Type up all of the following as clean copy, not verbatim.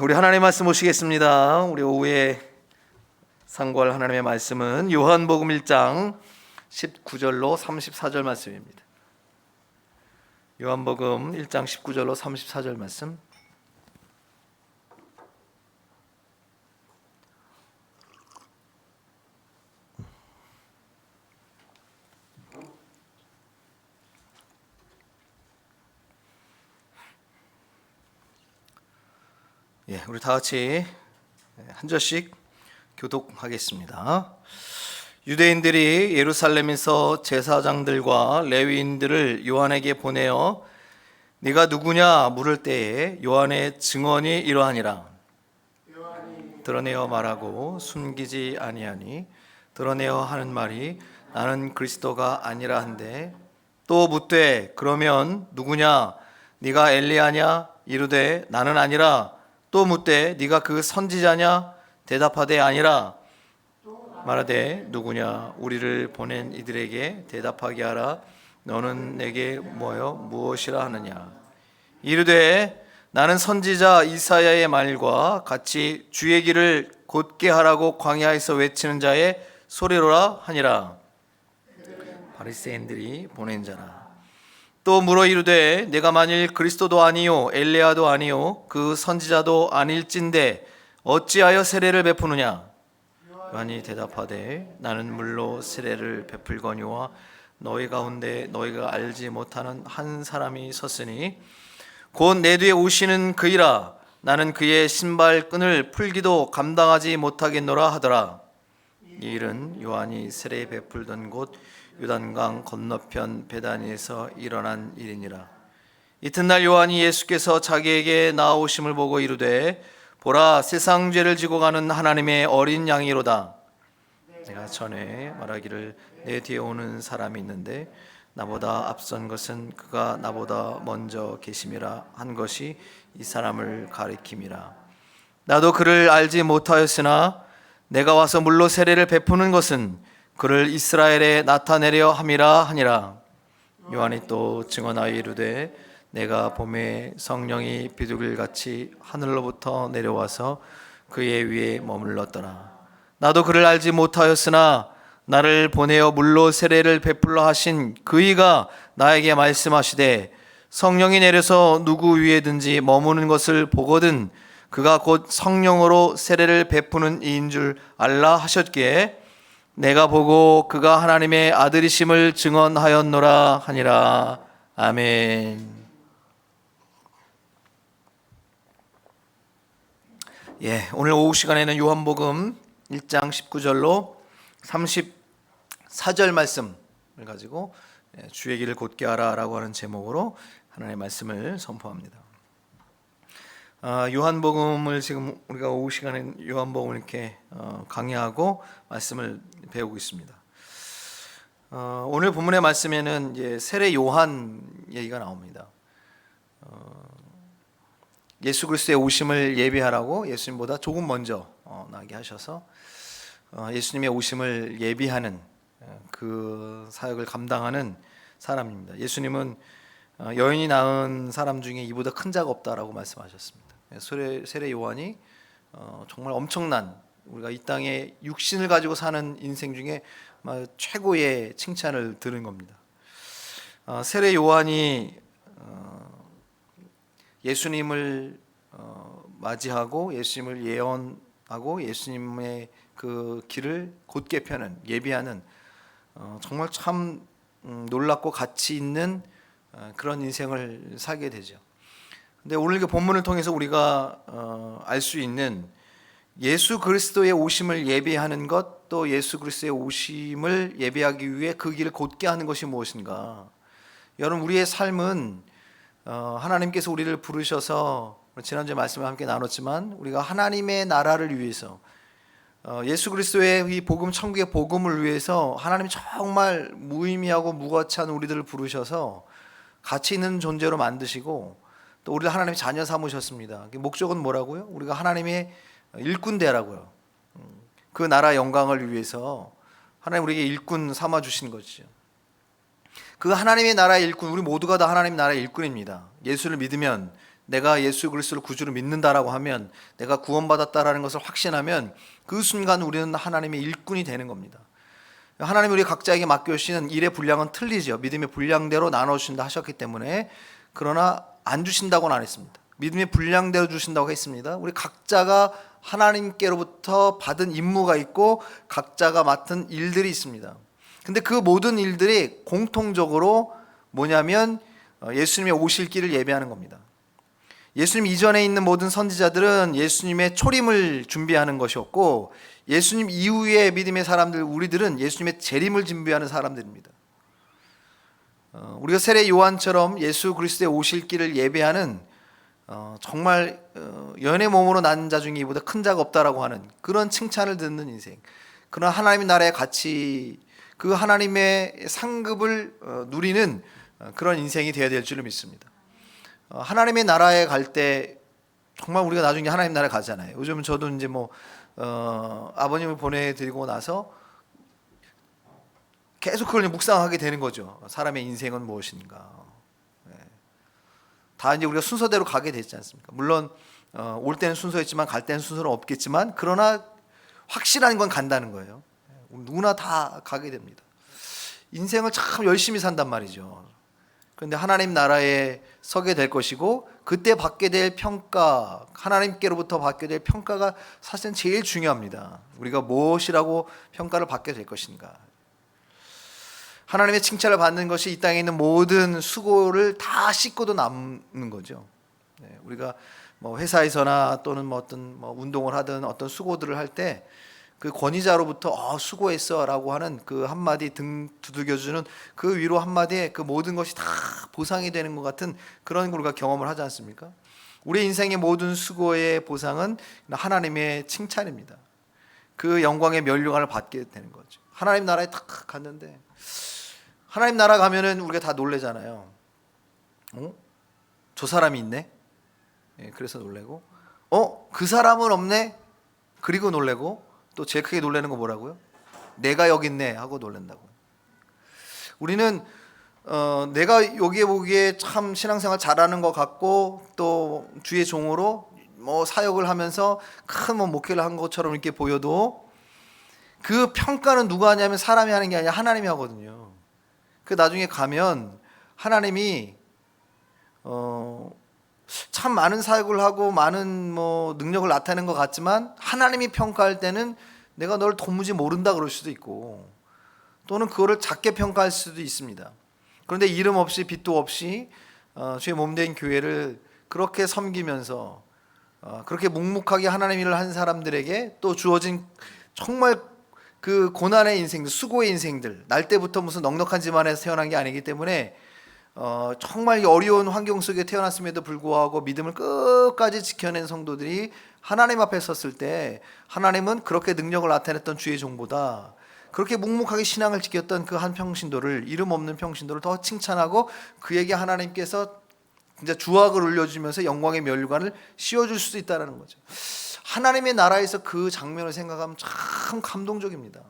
우리 하나님의 말씀 보시겠습니다. 우리 오후에 상고할 하나님의 말씀은 요한복음 1장 19절로 34절 말씀입니다. 요한복음 1장 19절로 34절 말씀. 우리 다 같이 한 절씩 교독하겠습니다. 유대인들이 예루살렘에서 제사장들과 레위인들을 요한에게 보내어 네가 누구냐 물을 때에 요한의 증언이 이러하니라. 드러내어 말하고 숨기지 아니하니 드러내어 하는 말이 나는 그리스도가 아니라 한데, 또 묻되 그러면 누구냐 네가 엘리야냐 이르되 나는 아니라, 또 묻되 네가 그 선지자냐 대답하되 아니라, 말하되 누구냐 우리를 보낸 이들에게 대답하게 하라. 너는 내게 무엇이라 하느냐. 이르되 나는 선지자 이사야의 말과 같이 주의 길을 곧게 하라고 광야에서 외치는 자의 소리로라 하니라. 바리새인들이 보낸 자라. 또 물어 이르되 내가 만일 그리스도도 아니요 엘리야도 아니요 그 선지자도 아닐진대 어찌하여 세례를 베푸느냐. 요한이 대답하되 나는 물로 세례를 베풀거니와 너희 가운데 너희가 알지 못하는 한 사람이 섰으니 곧 내 뒤에 오시는 그이라. 나는 그의 신발끈을 풀기도 감당하지 못하겠노라 하더라. 이 일은 요한이 세례 베풀던 곳 요단강 건너편 베다니에서 일어난 일이니라. 이튿날 요한이 예수께서 자기에게 나오심을 보고 이르되 보라, 세상 죄를 지고 가는 하나님의 어린 양이로다. 내가 전에 말하기를 내 뒤에 오는 사람이 있는데 나보다 앞선 것은 그가 나보다 먼저 계심이라 한 것이 이 사람을 가리킴이라. 나도 그를 알지 못하였으나 내가 와서 물로 세례를 베푸는 것은 그를 이스라엘에 나타내려 함이라 하니라. 요한이 또 증언하여 이르되 내가 봄에 성령이 비둘기같이 하늘로부터 내려와서 그의 위에 머물렀더라. 나도 그를 알지 못하였으나 나를 보내어 물로 세례를 베풀라 하신 그이가 나에게 말씀하시되 성령이 내려서 누구 위에든지 머무는 것을 보거든 그가 곧 성령으로 세례를 베푸는 이인 줄 알라 하셨기에 내가 보고 그가 하나님의 아들이심을 증언하였노라 하니라. 아멘. 오늘 오후 시간에는 요한복음 1장 19절로 34절 말씀을 가지고 주의 길을 곧게 하라라고 하는 제목으로 하나님의 말씀을 선포합니다. 요한복음을 지금 우리가 오후 시간에 요한복음을 이렇게 강의하고 말씀을 배우고 있습니다. 오늘 본문의 말씀에는 이제 세례 요한 얘기가 나옵니다. 예수 그리스도의 오심을 예비하라고 예수님보다 조금 먼저 나게 하셔서 예수님의 오심을 예비하는 그 사역을 감당하는 사람입니다. 예수님은 여인이 낳은 사람 중에 이보다 큰 자가 없다라고 말씀하셨습니다. 세례 요한이 정말 엄청난, 우리가 이 땅에 육신을 가지고 사는 인생 중에 최고의 칭찬을 들은 겁니다. 세례 요한이 예수님을 맞이하고 예수님을 예언하고 예수님의 그 길을 곧게 펴는, 예비하는 정말 참 놀랍고 가치 있는 그런 인생을 살게 되죠. 근데 오늘 그 본문을 통해서 우리가 알 수 있는 예수 그리스도의 오심을 예비하는 것, 또 예수 그리스도의 오심을 예비하기 위해 그 길을 곧게 하는 것이 무엇인가. 여러분, 우리의 삶은 하나님께서 우리를 부르셔서, 지난주에 말씀을 함께 나눴지만 우리가 하나님의 나라를 위해서, 예수 그리스도의 이 복음, 천국의 복음을 위해서 하나님이 정말 무의미하고 무거찬 우리들을 부르셔서 가치 있는 존재로 만드시고 또 우리를 하나님의 자녀 삼으셨습니다. 목적은 뭐라고요? 우리가 하나님의 일꾼 되라고요. 그 나라 영광을 위해서 하나님 우리에게 일꾼 삼아 주신 것이죠. 그 하나님의 나라의 일꾼, 우리 모두가 다 하나님의 나라의 일꾼입니다. 예수를 믿으면 내가 예수 그리스도를 구주로 믿는다라고 하면, 내가 구원받았다라는 것을 확신하면 그 순간 우리는 하나님의 일꾼이 되는 겁니다. 하나님이 우리 각자에게 맡겨주시는 일의 분량은 틀리죠. 믿음의 분량대로 나눠주신다 하셨기 때문에. 그러나 안 주신다고는 안 했습니다. 믿음의 분량대로 주신다고 했습니다. 우리 각자가 하나님께로부터 받은 임무가 있고 각자가 맡은 일들이 있습니다. 근데 그 모든 일들이 공통적으로 뭐냐면 예수님의 오실 길을 예배하는 겁니다. 예수님 이전에 있는 모든 선지자들은 예수님의 초림을 준비하는 것이었고, 예수님 이후의 믿음의 사람들, 우리들은 예수님의 재림을 준비하는 사람들입니다. 우리가 세례 요한처럼 예수 그리스도의 오실 길을 예배하는 정말 연의 몸으로 난 자 중에 이보다 큰 자가 없다라고 하는 그런 칭찬을 듣는 인생, 그런 하나님의 나라의 가치, 그 하나님의 상급을 누리는 그런 인생이 되어야 될 줄을 믿습니다. 하나님의 나라에 갈 때 정말 우리가 나중에 하나님 나라에 가잖아요. 요즘은 저도 이제 아버님을 보내드리고 나서 계속 그걸 묵상하게 되는 거죠. 사람의 인생은 무엇인가. 다 이제 우리가 순서대로 가게 되지 않습니까? 물론 올 때는 순서였지만 갈 때는 순서는 없겠지만, 그러나 확실한 건 간다는 거예요. 누구나 다 가게 됩니다. 인생을 참 열심히 산단 말이죠. 그런데 하나님 나라에 서게 될 것이고, 그때 받게 될 평가, 하나님께로부터 받게 될 평가가 사실은 제일 중요합니다. 우리가 무엇이라고 평가를 받게 될 것인가. 하나님의 칭찬을 받는 것이 이 땅에 있는 모든 수고를 다 씻고도 남는 거죠. 우리가 회사에서나 또는 어떤 운동을 하든 어떤 수고들을 할 때 그 권위자로부터 수고했어라고 하는 그 한마디, 등 두들겨주는 그 위로 한마디에 그 모든 것이 다 보상이 되는 것 같은 그런 걸 우리가 경험을 하지 않습니까? 우리 인생의 모든 수고의 보상은 하나님의 칭찬입니다. 그 영광의 면류관을 받게 되는 거죠. 하나님 나라에 딱 갔는데, 하나님 나라 가면은 우리가 다 놀래잖아요. 저 사람이 있네? 그래서 놀래고, 그 사람은 없네? 그리고 놀래고, 또 제일 크게 놀라는 거 뭐라고요? 내가 여기 있네 하고 놀란다고. 우리는 내가 여기에 보기에 참 신앙생활 잘하는 것 같고, 또 주의 종으로 사역을 하면서 큰 목회를 한 것처럼 이렇게 보여도, 그 평가는 누가 하냐면 사람이 하는 게 아니라 하나님이 하거든요. 그 나중에 가면 하나님이 참 많은 사역을 하고 많은 능력을 나타내는 것 같지만, 하나님이 평가할 때는 내가 너를 도무지 모른다 그럴 수도 있고, 또는 그거를 작게 평가할 수도 있습니다. 그런데 이름 없이 빛도 없이 주의 몸된 교회를 그렇게 섬기면서 그렇게 묵묵하게 하나님 일을 한 사람들에게 또 주어진 정말 그 고난의 인생들, 수고의 인생들, 날 때부터 무슨 넉넉한 집안에서 태어난 게 아니기 때문에 정말 어려운 환경 속에 태어났음에도 불구하고 믿음을 끝까지 지켜낸 성도들이 하나님 앞에 섰을 때, 하나님은 그렇게 능력을 나타냈던 주의 종보다 그렇게 묵묵하게 신앙을 지켰던 그 한 평신도를, 이름 없는 평신도를 더 칭찬하고, 그에게 하나님께서 진짜 주악을 올려주면서 영광의 면류관을 씌워줄 수도 있다는 거죠. 하나님의 나라에서 그 장면을 생각하면 참 감동적입니다.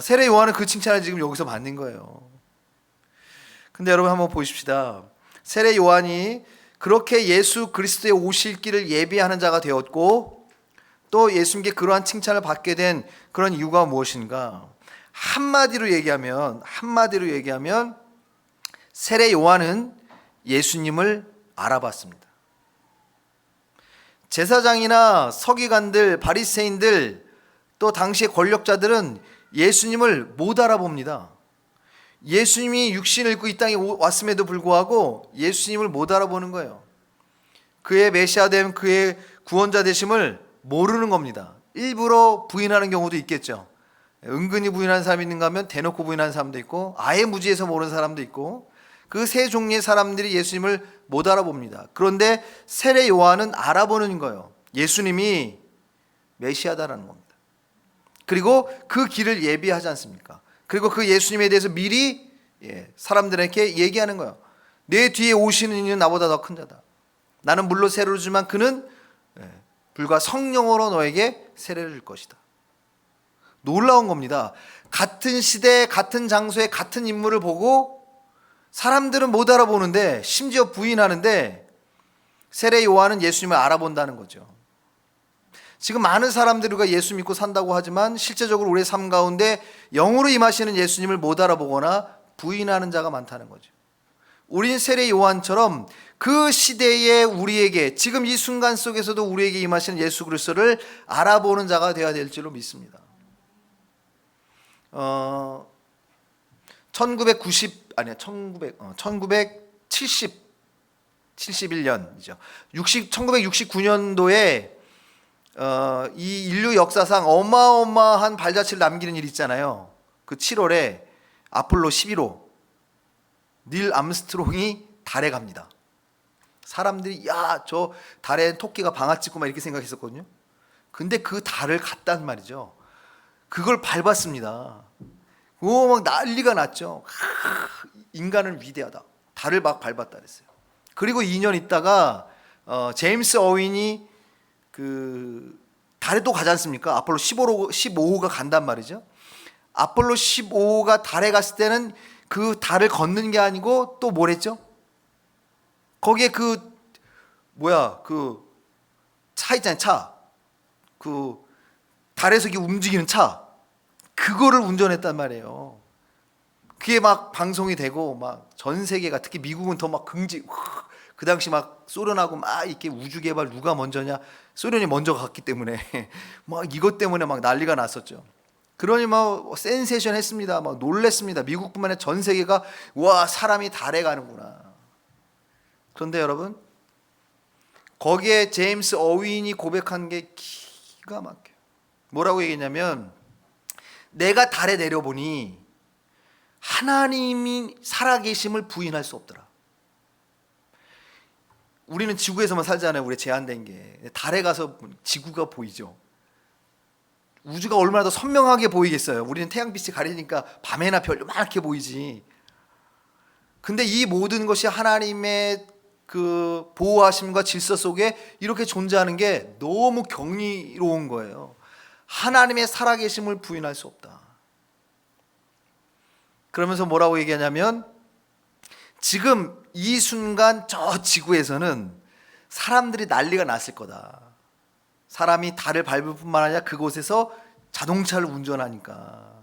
세례 요한은 그 칭찬을 지금 여기서 받는 거예요. 근데 여러분 한번 보십시다. 세례 요한이 그렇게 예수 그리스도의 오실 길을 예비하는 자가 되었고, 또 예수님께 그러한 칭찬을 받게 된 그런 이유가 무엇인가? 한마디로 얘기하면 세례 요한은 예수님을 알아봤습니다. 제사장이나 서기관들, 바리새인들, 또 당시의 권력자들은 예수님을 못 알아봅니다. 예수님이 육신을 입고 이 땅에 왔음에도 불구하고 예수님을 못 알아보는 거예요. 그의 메시아됨, 그의 구원자 되심을 모르는 겁니다. 일부러 부인하는 경우도 있겠죠. 은근히 부인하는 사람이 있는가 하면 대놓고 부인하는 사람도 있고, 아예 무지해서 모르는 사람도 있고, 그 세 종류의 사람들이 예수님을 못 알아봅니다. 그런데 세례 요한은 알아보는 거예요. 예수님이 메시아다라는 겁니다. 그리고 그 길을 예비하지 않습니까? 그리고 그 예수님에 대해서 미리 사람들에게 얘기하는 거예요. 내 뒤에 오시는 이는 나보다 더 큰 자다. 나는 물로 세례를 주지만 그는 불과 성령으로 너에게 세례를 줄 것이다. 놀라운 겁니다. 같은 시대, 같은 장소에 같은 인물을 보고 사람들은 못 알아보는데, 심지어 부인하는데 세례 요한은 예수님을 알아본다는 거죠. 지금 많은 사람들이 우리가 예수 믿고 산다고 하지만 실제적으로 우리의 삶 가운데 영으로 임하시는 예수님을 못 알아보거나 부인하는 자가 많다는 거죠. 우린 세례 요한처럼 그 시대에 우리에게, 지금 이 순간 속에서도 우리에게 임하시는 예수 그리스도를 알아보는 자가 되어야 될 줄로 믿습니다. 1971년이죠. 1969년도에 이 인류 역사상 어마어마한 발자취를 남기는 일 있잖아요. 그 7월에 아폴로 11호 닐 암스트롱이 달에 갑니다. 사람들이 야, 저 달에 토끼가 방아 찍고 막 이렇게 생각했었거든요. 근데 그 달을 갔단 말이죠. 그걸 밟았습니다. 오, 막 난리가 났죠. 인간은 위대하다. 달을 막 밟았다 그랬어요. 그리고 2년 있다가 제임스 어윈이 그 달에 또 가지 않습니까? 아폴로 15호가 간단 말이죠. 아폴로 15호가 달에 갔을 때는 그 달을 걷는 게 아니고 또 뭐랬죠? 거기에 그 차 있잖아요. 차. 그 달에서 움직이는 차. 그거를 운전했단 말이에요. 그게 막 방송이 되고 막 전 세계가, 특히 미국은 더 막 그 당시 막 소련하고 막 이렇게 우주 개발 누가 먼저냐, 소련이 먼저 갔기 때문에 막 이것 때문에 막 난리가 났었죠. 그러니 막 센세이션 했습니다. 막 놀랬습니다. 미국뿐만 아니라 전 세계가 와, 사람이 달에 가는구나. 그런데 여러분, 거기에 제임스 어윈이 고백한 게 기가 막혀요. 뭐라고 얘기했냐면, 내가 달에 내려보니 하나님이 살아계심을 부인할 수 없더라. 우리는 지구에서만 살잖아요. 우리 제한된 게. 달에 가서 지구가 보이죠. 우주가 얼마나 더 선명하게 보이겠어요. 우리는 태양빛이 가리니까 밤에나 별 요만하게 보이지. 근데 이 모든 것이 하나님의 그 보호하심과 질서 속에 이렇게 존재하는 게 너무 경이로운 거예요. 하나님의 살아계심을 부인할 수 없다. 그러면서 뭐라고 얘기하냐면, 지금 이 순간 저 지구에서는 사람들이 난리가 났을 거다. 사람이 달을 밟을 뿐만 아니라 그곳에서 자동차를 운전하니까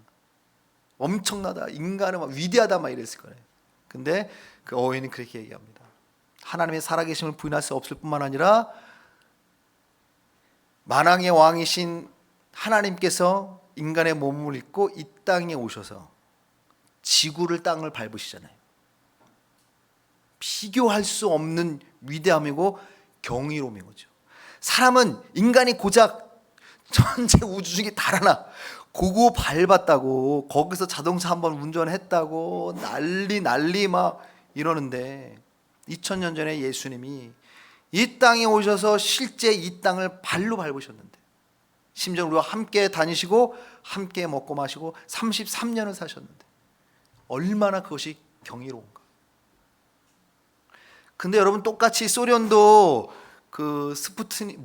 엄청나다. 인간은 막 위대하다 막 이랬을 거예요. 근데 그 어윈은 그렇게 얘기합니다. 하나님의 살아계심을 부인할 수 없을 뿐만 아니라 만왕의 왕이신 하나님께서 인간의 몸을 입고 이 땅에 오셔서 지구를, 땅을 밟으시잖아요. 비교할 수 없는 위대함이고 경이로움인 거죠. 사람은, 인간이 고작 전체 우주 중에 달 하나 그거 밟았다고, 거기서 자동차 한번 운전했다고 난리 막 이러는데, 2000년 전에 예수님이 이 땅에 오셔서 실제 이 땅을 발로 밟으셨는데, 심지어 우리와 함께 다니시고 함께 먹고 마시고 33년을 사셨는데 얼마나 그것이 경이로운가. 근데 여러분, 똑같이 소련도 그 스푸트니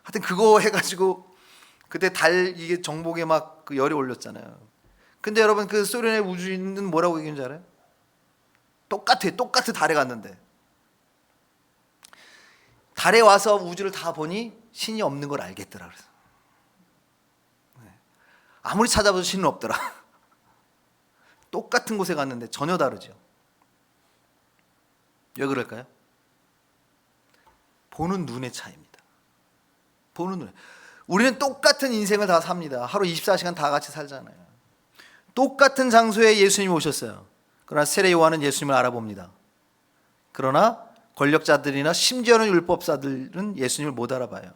하여튼 그거 해가지고 그때 달 이게 정복에 막 그 열이 올렸잖아요. 근데 여러분, 그 소련의 우주인은 뭐라고 얘기하는 줄 알아요? 똑같아 달에 갔는데 달에 와서 우주를 다 보니 신이 없는 걸 알겠더라. 그래서 아무리 찾아봐도 신은 없더라. 똑같은 곳에 갔는데 전혀 다르죠. 왜 그럴까요? 보는 눈의 차이입니다. 보는 눈. 우리는 똑같은 인생을 다 삽니다. 하루 24시간 다 같이 살잖아요. 똑같은 장소에 예수님이 오셨어요. 그러나 세례 요한은 예수님을 알아봅니다. 그러나 권력자들이나 심지어는 율법사들은 예수님을 못 알아봐요.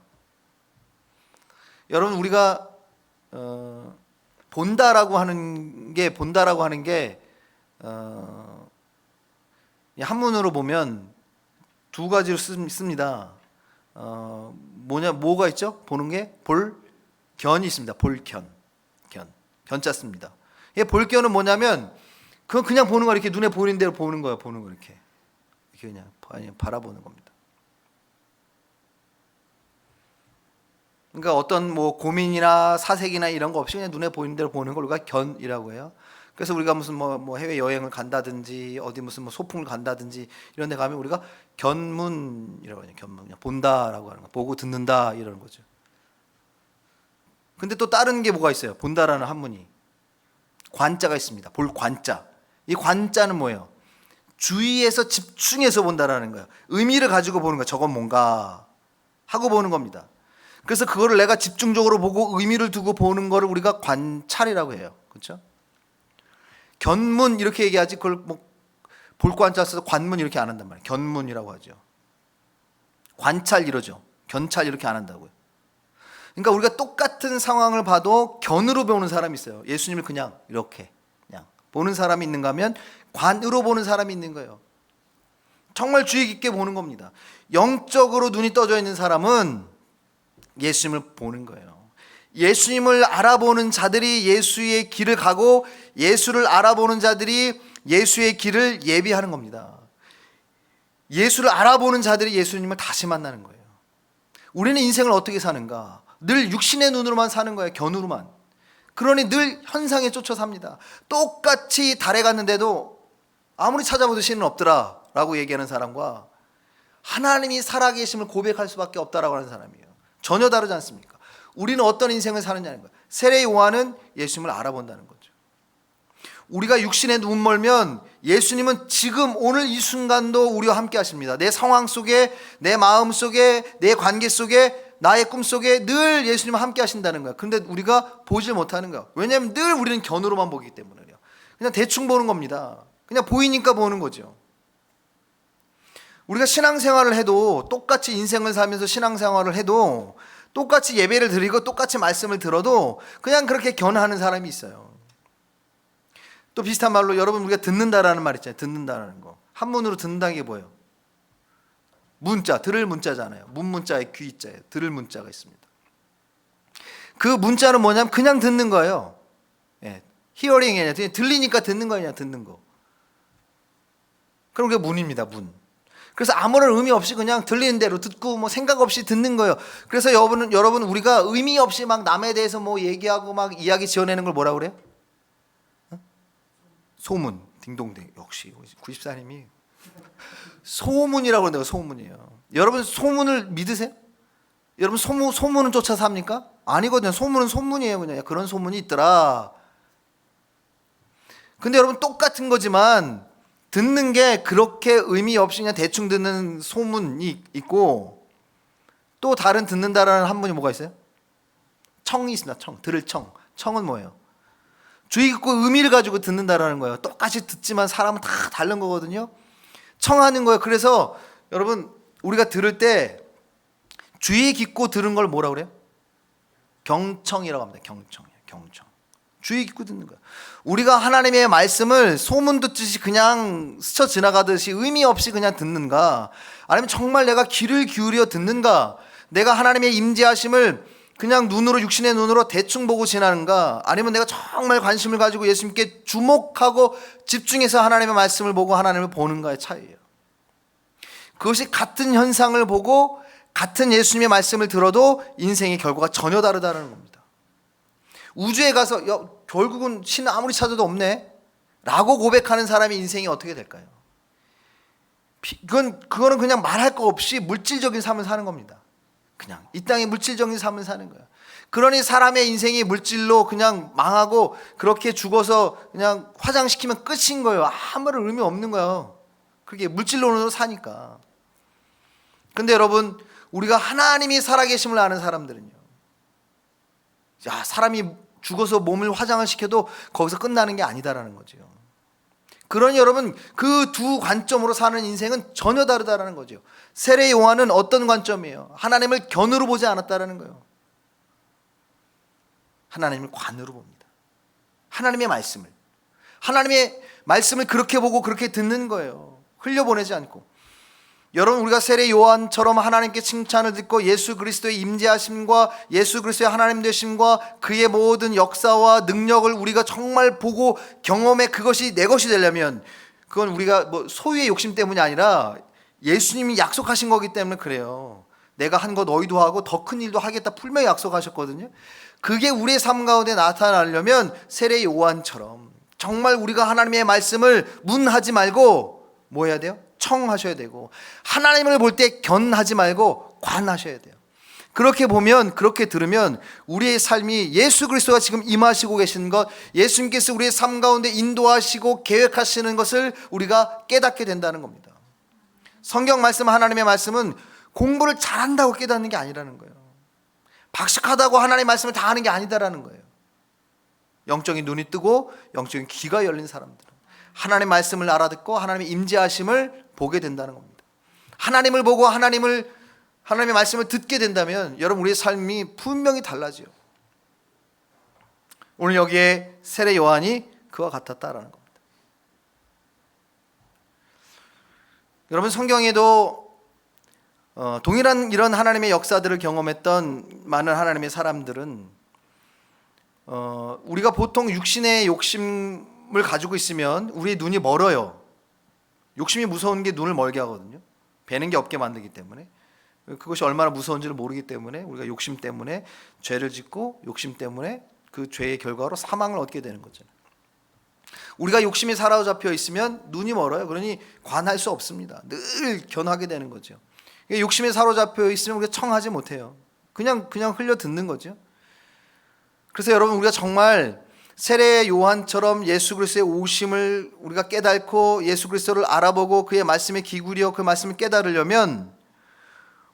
여러분, 우리가 본다라고 하는 게 한문으로 보면 두 가지로 씁니다. 뭐가 있죠? 보는 게 볼견이 있습니다. 견자 씁니다. 볼견은 뭐냐면 그건 그냥 보는 거, 이렇게 눈에 보이는 대로 보는 거예요. 보는 거 이렇게 그냥 바라보는 겁니다. 그러니까 어떤 고민이나 사색이나 이런 거 없이 그냥 눈에 보이는 대로 보는 걸 우리가 견이라고 해요. 그래서 우리가 무슨 뭐 해외 여행을 간다든지 어디 무슨 뭐 소풍을 간다든지 이런 데 가면 우리가 견문이라고 하냐, 견문, 그냥 본다라고 하는 거, 보고 듣는다 이러는 거죠. 근데 또 다른 게 뭐가 있어요? 본다라는 한문이 관자가 있습니다. 볼 관자. 이 관자는 뭐예요? 주의해서 집중해서 본다라는 거예요. 의미를 가지고 보는 거예요. 저건 뭔가 하고 보는 겁니다. 그래서 그거를 내가 집중적으로 보고 의미를 두고 보는 거를 우리가 관찰이라고 해요. 그렇죠? 견문 이렇게 얘기하지 그걸 뭐 볼관자 써서 관문 이렇게 안 한단 말이에요. 견문이라고 하죠. 관찰 이러죠. 견찰 이렇게 안 한다고요. 그러니까 우리가 똑같은 상황을 봐도 견으로 보는 사람이 있어요. 예수님을 그냥 이렇게 그냥 보는 사람이 있는가 하면 관으로 보는 사람이 있는 거예요. 정말 주의 깊게 보는 겁니다. 영적으로 눈이 떠져 있는 사람은 예수님을 보는 거예요. 예수님을 알아보는 자들이 예수의 길을 가고 예수를 알아보는 자들이 예수의 길을 예비하는 겁니다. 예수를 알아보는 자들이 예수님을 다시 만나는 거예요. 우리는 인생을 어떻게 사는가? 늘 육신의 눈으로만 사는 거예요. 견으로만. 그러니 늘 현상에 쫓겨 삽니다. 똑같이 달에 갔는데도 아무리 찾아봐도 신은 없더라 라고 얘기하는 사람과 하나님이 살아계심을 고백할 수밖에 없다라고 하는 사람이에요. 전혀 다르지 않습니까? 우리는 어떤 인생을 사느냐는 거예요. 세례 요한은 예수님을 알아본다는 거죠. 우리가 육신에 눈 멀면 예수님은 지금 오늘 이 순간도 우리와 함께 하십니다. 내 상황 속에, 내 마음 속에, 내 관계 속에, 나의 꿈 속에 늘 예수님은 함께 하신다는 거예요. 근데 우리가 보지 못하는 거예요. 왜냐하면 늘 우리는 견으로만 보기 때문에요. 그냥 대충 보는 겁니다. 그냥 보이니까 보는 거죠. 우리가 신앙생활을 해도 똑같이 인생을 살면서 신앙생활을 해도 똑같이 예배를 드리고 똑같이 말씀을 들어도 그냥 그렇게 견하는 사람이 있어요. 또 비슷한 말로 여러분 우리가 듣는다라는 말 있잖아요. 듣는다라는 거. 한문으로 듣는다는 게 뭐예요? 문자, 들을 문자잖아요. 문문자에 귀자예요. 들을 문자가 있습니다. 그 문자는 뭐냐면 그냥 듣는 거예요. 예, 히어링이 아니라 들리니까 듣는 거냐 듣는 거. 그럼 그게 문입니다. 문. 그래서 아무런 의미 없이 그냥 들리는 대로 듣고 뭐 생각 없이 듣는 거예요. 그래서 여러분 우리가 의미 없이 막 남에 대해서 뭐 얘기하고 막 이야기 지어내는 걸 뭐라 그래요? 소문, 딩동댕. 역시 94님이 소문이라고 그러는데요. 소문이에요. 여러분 소문을 믿으세요? 여러분 소문은 쫓아서 합니까? 아니거든요. 소문은 소문이에요. 그냥 그런 소문이 있더라. 근데 여러분 똑같은 거지만 듣는 게 그렇게 의미 없이 그냥 대충 듣는 소문이 있고 또 다른 듣는다라는 한문이 뭐가 있어요? 청이 있습니다. 청, 들을 청. 청은 뭐예요? 주의 깊고 의미를 가지고 듣는다라는 거예요. 똑같이 듣지만 사람은 다 다른 거거든요. 청하는 거예요. 그래서 여러분 우리가 들을 때 주의 깊고 들은 걸 뭐라 그래요? 경청이라고 합니다. 경청이에요. 경청. 주의 깊고 듣는 거예요. 우리가 하나님의 말씀을 소문 듣듯이 그냥 스쳐 지나가듯이 의미 없이 그냥 듣는가? 아니면 정말 내가 귀를 기울여 듣는가? 내가 하나님의 임재하심을 그냥 눈으로 육신의 눈으로 대충 보고 지나는가? 아니면 내가 정말 관심을 가지고 예수님께 주목하고 집중해서 하나님의 말씀을 보고 하나님을 보는가의 차이예요. 그것이 같은 현상을 보고 같은 예수님의 말씀을 들어도 인생의 결과가 전혀 다르다는 겁니다. 우주에 가서 결국은 신은 아무리 찾아도 없네 라고 고백하는 사람의 인생이 어떻게 될까요? 그거는 그냥 말할 거 없이 물질적인 삶을 사는 겁니다. 그냥 이 땅의 물질적인 삶을 사는 거예요. 그러니 사람의 인생이 물질로 그냥 망하고 그렇게 죽어서 그냥 화장시키면 끝인 거예요. 아무런 의미 없는 거예요. 그게 물질론으로 사니까. 근데 여러분 우리가 하나님이 살아계심을 아는 사람들은요, 야, 사람이 죽어서 몸을 화장을 시켜도 거기서 끝나는 게 아니다라는 거죠. 그러니 여러분 그 두 관점으로 사는 인생은 전혀 다르다라는 거죠. 세례 요한은 어떤 관점이에요? 하나님을 견으로 보지 않았다라는 거예요. 하나님을 관으로 봅니다. 하나님의 말씀을 그렇게 보고 그렇게 듣는 거예요. 흘려보내지 않고. 여러분 우리가 세례 요한처럼 하나님께 칭찬을 듣고 예수 그리스도의 임재하심과 예수 그리스도의 하나님 되심과 그의 모든 역사와 능력을 우리가 정말 보고 경험해 그것이 내 것이 되려면 그건 우리가 뭐 소유의 욕심 때문이 아니라 예수님이 약속하신 거기 때문에 그래요. 내가 한 거 너희도 하고 더 큰 일도 하겠다 분명히 약속하셨거든요. 그게 우리의 삶 가운데 나타나려면 세례 요한처럼 정말 우리가 하나님의 말씀을 문하지 말고 뭐 해야 돼요? 청하셔야 되고, 하나님을 볼 때 견하지 말고 관하셔야 돼요. 그렇게 보면, 그렇게 들으면 우리의 삶이 예수 그리스도가 지금 임하시고 계시는 것, 예수님께서 우리의 삶 가운데 인도하시고 계획하시는 것을 우리가 깨닫게 된다는 겁니다. 성경 말씀, 하나님의 말씀은 공부를 잘한다고 깨닫는 게 아니라는 거예요. 박식하다고 하나님의 말씀을 다 하는 게 아니다라는 거예요. 영적인 눈이 뜨고 영적인 귀가 열린 사람들은 하나님의 말씀을 알아듣고 하나님의 임재하심을 보게 된다는 겁니다. 하나님을 보고 하나님의 말씀을 듣게 된다면 여러분, 우리의 삶이 분명히 달라져요. 오늘 여기에 세례 요한이 그와 같았다라는 겁니다. 여러분, 성경에도 동일한 이런 하나님의 역사들을 경험했던 많은 하나님의 사람들은 우리가 보통 육신의 욕심을 가지고 있으면 우리의 눈이 멀어요. 욕심이 무서운 게 눈을 멀게 하거든요. 배는 게 없게 만들기 때문에. 그것이 얼마나 무서운지를 모르기 때문에 우리가 욕심 때문에 죄를 짓고 욕심 때문에 그 죄의 결과로 사망을 얻게 되는 거죠. 우리가 욕심이 사로잡혀 있으면 눈이 멀어요. 그러니 관할 수 없습니다. 늘 견하게 되는 거죠. 욕심에 사로잡혀 있으면 우리가 청하지 못해요. 그냥 흘려 듣는 거죠. 그래서 여러분, 우리가 정말 세례 요한처럼 예수 그리스도의 오심을 우리가 깨닫고 예수 그리스도를 알아보고 그의 말씀에 기울여 그 말씀을 깨달으려면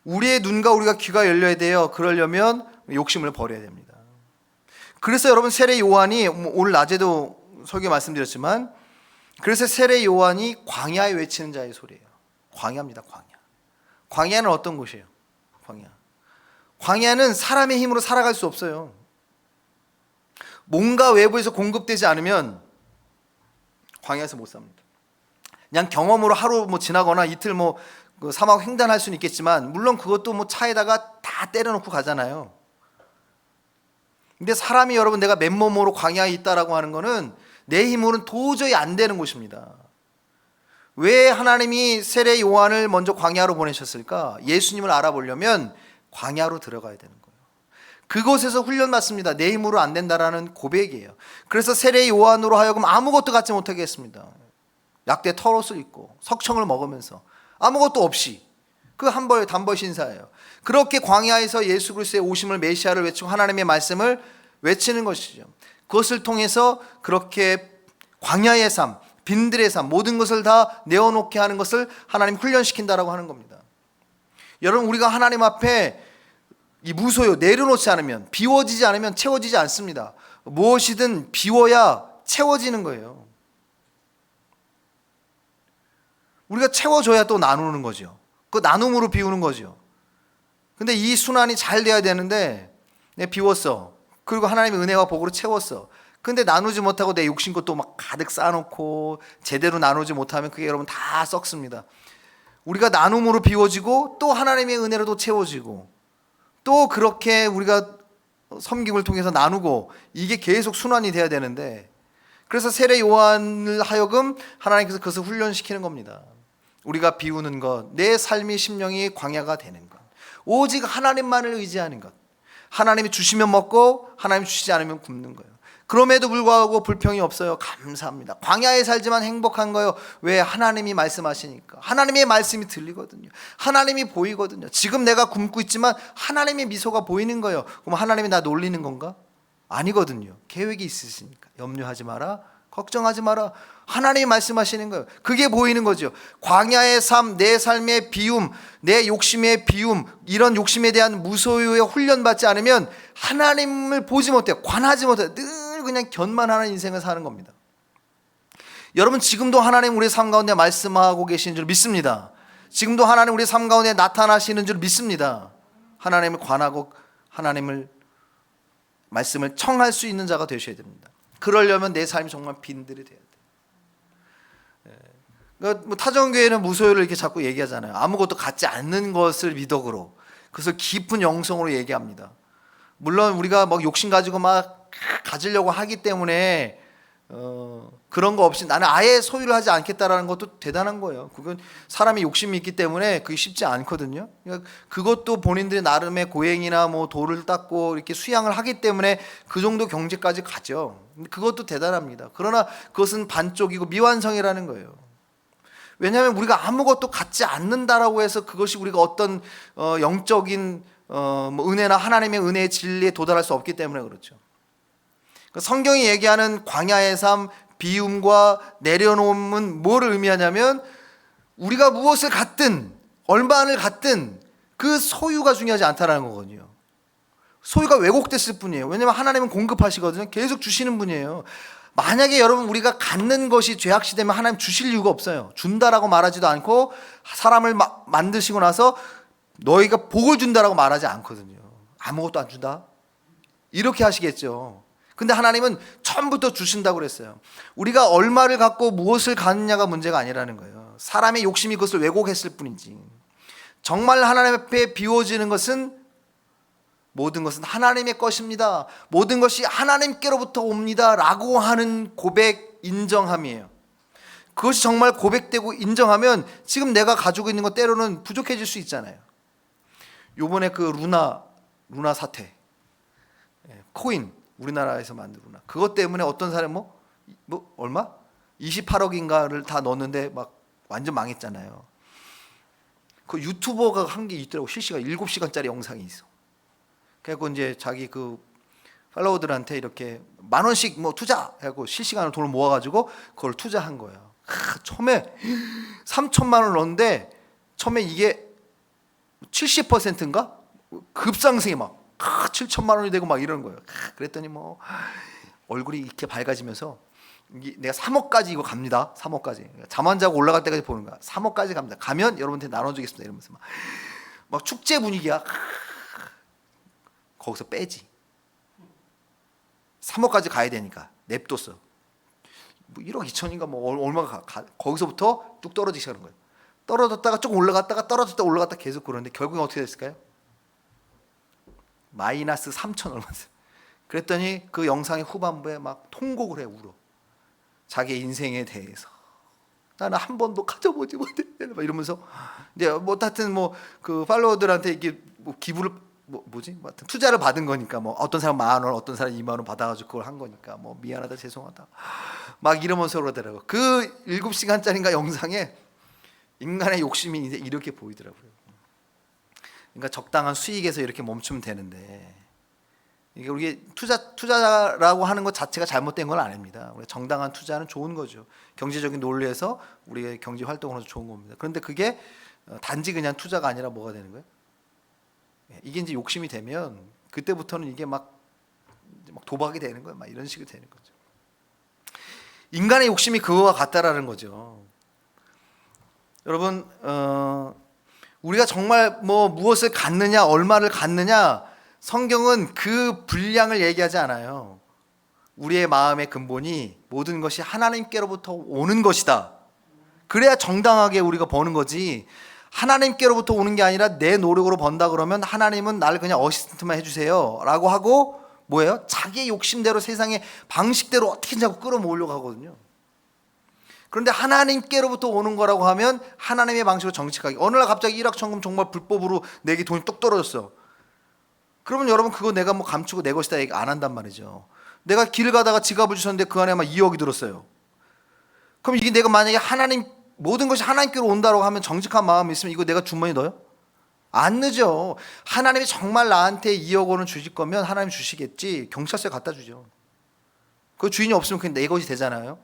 우리의 눈과 우리가 귀가 열려야 돼요. 그러려면 욕심을 버려야 됩니다. 그래서 여러분, 세례 요한이 오늘 낮에도 설교 말씀드렸지만, 그래서 세례 요한이 광야에 외치는 자의 소리예요. 광야입니다. 광야는 어떤 곳이에요? 광야는 사람의 힘으로 살아갈 수 없어요. 뭔가 외부에서 공급되지 않으면 광야에서 못 삽니다. 그냥 경험으로 하루 지나거나 이틀 그 사막 횡단할 수는 있겠지만, 물론 그것도 차에다가 다 때려놓고 가잖아요. 근데 사람이, 여러분, 내가 맨몸으로 광야에 있다라고 하는 거는 내 힘으로는 도저히 안 되는 곳입니다. 왜 하나님이 세례 요한을 먼저 광야로 보내셨을까? 예수님을 알아보려면 광야로 들어가야 되는 거예요. 그곳에서 훈련받습니다. 내 힘으로 안 된다라는 고백이에요. 그래서 세례 요한으로 하여금 아무것도 갖지 못하게 했습니다. 약대 털옷을 입고 석청을 먹으면서 아무것도 없이, 그 단벌 신사예요. 그렇게 광야에서 예수 그리스도의 오심을, 메시아를 외치고 하나님의 말씀을 외치는 것이죠. 그것을 통해서 그렇게 광야의 삶, 빈들의 삶, 모든 것을 다 내어놓게 하는 것을 하나님 훈련시킨다라고 하는 겁니다. 여러분, 우리가 하나님 앞에 이 무소유 내려놓지 않으면, 비워지지 않으면 채워지지 않습니다. 무엇이든 비워야 채워지는 거예요. 우리가 채워줘야 또 나누는 거죠. 그 나눔으로 비우는 거죠. 근데 이 순환이 잘 돼야 되는데, 내가 비웠어. 그리고 하나님의 은혜와 복으로 채웠어. 근데 나누지 못하고 내 욕심 것도 가득 쌓아놓고 제대로 나누지 못하면 그게 여러분 다 썩습니다. 우리가 나눔으로 비워지고 또 하나님의 은혜로도 채워지고 또 그렇게 우리가 섬김을 통해서 나누고, 이게 계속 순환이 돼야 되는데, 그래서 세례 요한을 하여금 하나님께서 그것을 훈련시키는 겁니다. 우리가 비우는 것, 내 삶의 심령이 광야가 되는 것, 오직 하나님만을 의지하는 것, 하나님이 주시면 먹고 하나님이 주시지 않으면 굶는 거예요. 그럼에도 불구하고 불평이 없어요. 감사합니다. 광야에 살지만 행복한 거예요. 왜? 하나님이 말씀하시니까. 하나님의 말씀이 들리거든요. 하나님이 보이거든요. 지금 내가 굶고 있지만 하나님의 미소가 보이는 거예요. 그럼 하나님이 나 놀리는 건가? 아니거든요. 계획이 있으시니까. 염려하지 마라, 걱정하지 마라. 하나님이 말씀하시는 거예요. 그게 보이는 거죠. 광야의 삶, 내 삶의 비움, 내 욕심의 비움, 이런 욕심에 대한 무소유에 훈련받지 않으면 하나님을 보지 못해요. 관하지 못해요. 늘 그냥 견만하는 인생을 사는 겁니다. 여러분, 지금도 하나님 우리의 삶 가운데 말씀하고 계시는 줄 믿습니다. 지금도 하나님 우리의 삶 가운데 나타나시는 줄 믿습니다. 하나님을 관하고 하나님을 말씀을 청할 수 있는 자가 되셔야 됩니다. 그러려면 내 삶이 정말 빈들이 돼야 돼요. 그러니까 타정교회는 무소유를 이렇게 자꾸 얘기하잖아요. 아무것도 갖지 않는 것을 미덕으로, 그것을 깊은 영성으로 얘기합니다. 물론 우리가 욕심 가지고 가지려고 하기 때문에 그런 거 없이 나는 아예 소유를 하지 않겠다라는 것도 대단한 거예요. 그건 사람이 욕심이 있기 때문에 그게 쉽지 않거든요. 그러니까 그것도 본인들의 나름의 고행이나 뭐 돌을 닦고 이렇게 수양을 하기 때문에 그 정도 경제까지 가죠. 그것도 대단합니다. 그러나 그것은 반쪽이고 미완성이라는 거예요. 왜냐하면 우리가 아무것도 갖지 않는다라고 해서 그것이 우리가 어떤 영적인 뭐 은혜나 하나님의 은혜의 진리에 도달할 수 없기 때문에 그렇죠. 성경이 얘기하는 광야의 삶, 비움과 내려놓음은 뭐를 의미하냐면 우리가 무엇을 갖든 얼마를 갖든 그 소유가 중요하지 않다는 거거든요. 소유가 왜곡됐을 뿐이에요. 왜냐하면 하나님은 공급하시거든요. 계속 주시는 분이에요. 만약에 여러분 우리가 갖는 것이 죄악시 되면 하나님 주실 이유가 없어요. 준다라고 말하지도 않고 사람을 만드시고 나서 너희가 복을 준다라고 말하지 않거든요. 아무것도 안 준다? 이렇게 하시겠죠. 근데 하나님은 처음부터 주신다고 그랬어요. 우리가 얼마를 갖고 무엇을 갖느냐가 문제가 아니라는 거예요. 사람의 욕심이 그것을 왜곡했을 뿐이지. 정말 하나님 앞에 비워지는 것은 모든 것은 하나님의 것입니다. 모든 것이 하나님께로부터 옵니다. 라고 하는 고백, 인정함이에요. 그것이 정말 고백되고 인정하면 지금 내가 가지고 있는 것 때로는 부족해질 수 있잖아요. 요번에 그 루나 사태, 코인, 우리나라에서 만든 루나. 그것 때문에 어떤 사람 얼마? 28억인가를 다 넣었는데 막 완전 망했잖아요. 그 유튜버가 한 게 있더라고. 실시간 7시간짜리 영상이 있어. 그래갖고 이제 자기 그 팔로워들한테 이렇게 10,000원씩 뭐 투자하고 실시간으로 돈을 모아가지고 그걸 투자한 거예요. 처음에 3천만 원을 넣었는데 처음에 이게 70%인가? 급상승이 막 7천만 원이 되고 막 이러는 거예요. 그랬더니 뭐 얼굴이 이렇게 밝아지면서 내가 3억까지 이거 갑니다. 3억까지. 잠 안 자고 올라갈 때까지 보는 거야. 3억까지 갑니다. 가면 여러분한테 나눠주겠습니다. 이러면서 막 축제 분위기야. 거기서 빼지. 3억까지 가야 되니까 냅뒀어. 뭐 1억 2천인가 뭐 얼마가 거기서부터 뚝 떨어지기 시작하는 거예요. 떨어졌다가 조금 올라갔다가 떨어졌다가 올라갔다 계속 그러는데 결국엔 어떻게 됐을까요? 마이너스 3천 얼마였어요. 그랬더니 그 영상의 후반부에 막 통곡을 해 울어. 자기 인생에 대해서 나는 한 번도 가져보지 못해 이러면서 이제 뭐 하여튼 뭐 그 팔로워들한테 이게 뭐 기부를 뭐지? 하여튼 투자를 받은 거니까 뭐 어떤 사람 10,000원, 어떤 사람 20,000원 받아가지고 그걸 한 거니까 뭐 미안하다, 죄송하다 막 이러면서 그러더라고. 그 7시간짜리인가 영상에 인간의 욕심이 이제 이렇게 보이더라고요. 그러니까 적당한 수익에서 이렇게 멈추면 되는데 이게 우리 투자라고 하는 것 자체가 잘못된 건 아닙니다. 우리 정당한 투자는 좋은 거죠. 경제적인 논리에서 우리의 경제 활동으로서 좋은 겁니다. 그런데 그게 단지 그냥 투자가 아니라 뭐가 되는 거예요? 이게 이제 욕심이 되면 그때부터는 이게 막 도박이 되는 거예요. 막 이런 식이 되는 거죠. 인간의 욕심이 그거와 같다라는 거죠. 여러분, 우리가 정말 뭐 무엇을 갖느냐, 얼마를 갖느냐, 성경은 그 분량을 얘기하지 않아요. 우리의 마음의 근본이 모든 것이 하나님께로부터 오는 것이다. 그래야 정당하게 우리가 버는 거지. 하나님께로부터 오는 게 아니라 내 노력으로 번다 그러면 하나님은 나를 그냥 어시스턴트만 해주세요 라고 하고 뭐예요? 자기의 욕심대로 세상의 방식대로 어떻게 자꾸 끌어모으려고 하거든요. 그런데 하나님께로부터 오는 거라고 하면 하나님의 방식으로 정직하게 어느 날 갑자기 일확천금 정말 불법으로 내게 돈이 뚝 떨어졌어. 그러면 여러분 그거 내가 뭐 감추고 내 것이다 얘기 안 한단 말이죠. 내가 길을 가다가 지갑을 주셨는데 그 안에 막 2억이 들었어요. 그럼 이게 내가 만약에 하나님 모든 것이 하나님께로 온다고 하면 정직한 마음이 있으면 이거 내가 주머니에 넣어요? 안 넣죠. 하나님이 정말 나한테 2억 원을 주실 거면 하나님 주시겠지. 경찰서에 갖다 주죠. 그 주인이 없으면 그냥 내 것이 되잖아요.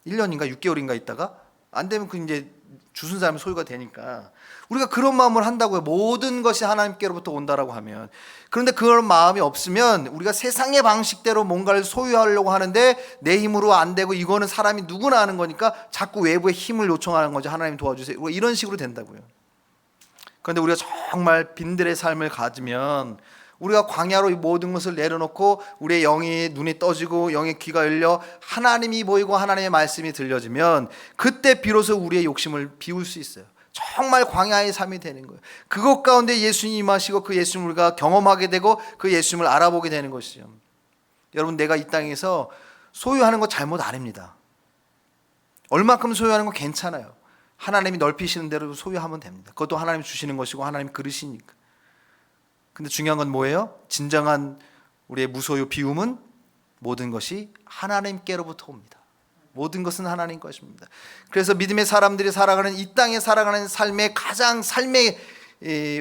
1년인가 6개월인가 있다가 안 되면 그 이제 주순 사람이 소유가 되니까 우리가 그런 마음을 한다고요. 모든 것이 하나님께로부터 온다라고 하면. 그런데 그런 마음이 없으면 우리가 세상의 방식대로 뭔가를 소유하려고 하는데 내 힘으로 안 되고 이거는 사람이 누구나 하는 거니까 자꾸 외부의 힘을 요청하는 거죠. 하나님 도와주세요. 이런 식으로 된다고요. 그런데 우리가 정말 빈들의 삶을 가지면 우리가 광야로 이 모든 것을 내려놓고 우리의 영이 눈이 떠지고 영의 귀가 열려 하나님이 보이고 하나님의 말씀이 들려지면 그때 비로소 우리의 욕심을 비울 수 있어요. 정말 광야의 삶이 되는 거예요. 그것 가운데 예수님이 임하시고 그 예수님을 우리가 경험하게 되고 그 예수님을 알아보게 되는 것이죠. 여러분 내가 이 땅에서 소유하는 거 잘못 아닙니다. 얼마큼 소유하는 건 괜찮아요. 하나님이 넓히시는 대로 소유하면 됩니다. 그것도 하나님이 주시는 것이고 하나님 그릇이니까. 근데 중요한 건 뭐예요? 진정한 우리의 무소유 비움은 모든 것이 하나님께로부터 옵니다. 모든 것은 하나님 것입니다. 그래서 믿음의 사람들이 살아가는 이 땅에 살아가는 삶의 가장 삶의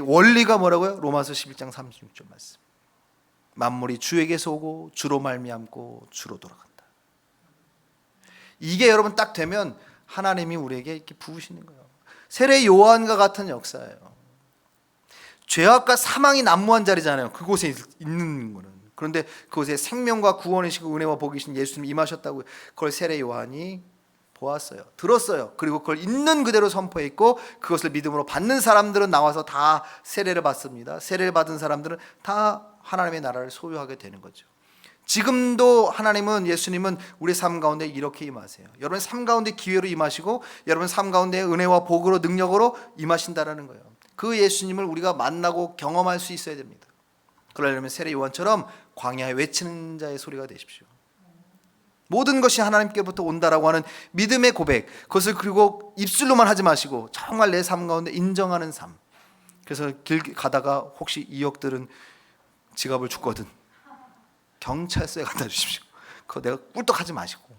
원리가 뭐라고요? 로마서 11장 36절 말씀. 만물이 주에게서 오고 주로 말미암고 주로 돌아간다. 이게 여러분 딱 되면 하나님이 우리에게 이렇게 부으시는 거예요. 세례 요한과 같은 역사예요. 죄악과 사망이 난무한 자리잖아요. 그곳에 있는 거는. 그런데 그곳에 생명과 구원이시고 은혜와 복이신 예수님이 임하셨다고 그걸 세례 요한이 보았어요. 들었어요. 그리고 그걸 있는 그대로 선포했고 그것을 믿음으로 받는 사람들은 나와서 다 세례를 받습니다. 세례를 받은 사람들은 다 하나님의 나라를 소유하게 되는 거죠. 지금도 하나님은, 예수님은 우리 삶 가운데 이렇게 임하세요. 여러분 삶 가운데 기회로 임하시고 여러분 삶 가운데 은혜와 복으로 능력으로 임하신다라는 거예요. 그 예수님을 우리가 만나고 경험할 수 있어야 됩니다. 그러려면 세례 요한처럼 광야에 외치는 자의 소리가 되십시오. 모든 것이 하나님께부터 온다라고 하는 믿음의 고백, 그것을 그리고 입술로만 하지 마시고 정말 내 삶 가운데 인정하는 삶. 그래서 길 가다가 혹시 이 역들은 지갑을 줬거든, 경찰서에 갖다 주십시오. 그거 내가 꿀떡하지 마시고.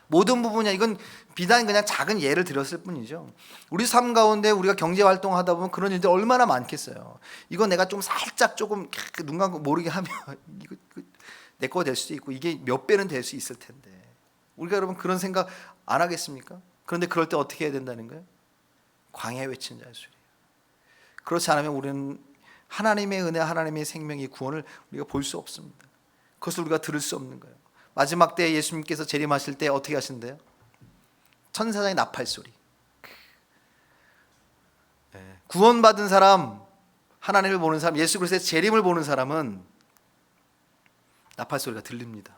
모든 부분이야. 이건 비단 그냥 작은 예를 들었을 뿐이죠. 우리 삶 가운데 우리가 경제 활동하다 보면 그런 일들 얼마나 많겠어요. 이거 내가 좀 살짝 조금 눈 감고 모르게 하면 이거 내 거 될 수도 있고 이게 몇 배는 될 수 있을 텐데, 우리가 여러분 그런 생각 안 하겠습니까? 그런데 그럴 때 어떻게 해야 된다는 거예요? 광야에 외치는 자의 소리예요. 그렇지 않으면 우리는 하나님의 은혜, 하나님의 생명의 구원을 우리가 볼 수 없습니다. 그것을 우리가 들을 수 없는 거예요. 마지막 때 예수님께서 재림하실 때 어떻게 하신대요? 천사장의 나팔 소리. 구원받은 사람, 하나님을 보는 사람, 예수 그리스도의 재림을 보는 사람은 나팔 소리가 들립니다.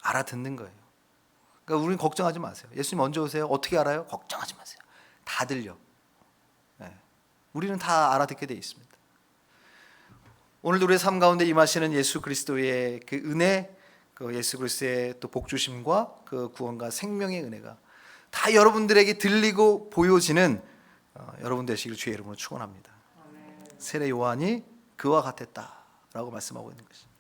알아듣는 거예요. 그러니까 우리는 걱정하지 마세요. 예수님 언제 오세요? 어떻게 알아요? 걱정하지 마세요. 다 들려. 우리는 다 알아듣게 돼 있습니다. 오늘도 우리의 삶 가운데 임하시는 예수 그리스도의 그 은혜, 그 예수 그리스도의 또 복주심과 그 구원과 생명의 은혜가 다 여러분들에게 들리고 보여지는 여러분 되시길 주의 이름으로 축원합니다. 세례 요한이 그와 같았다라고 말씀하고 있는 것이죠.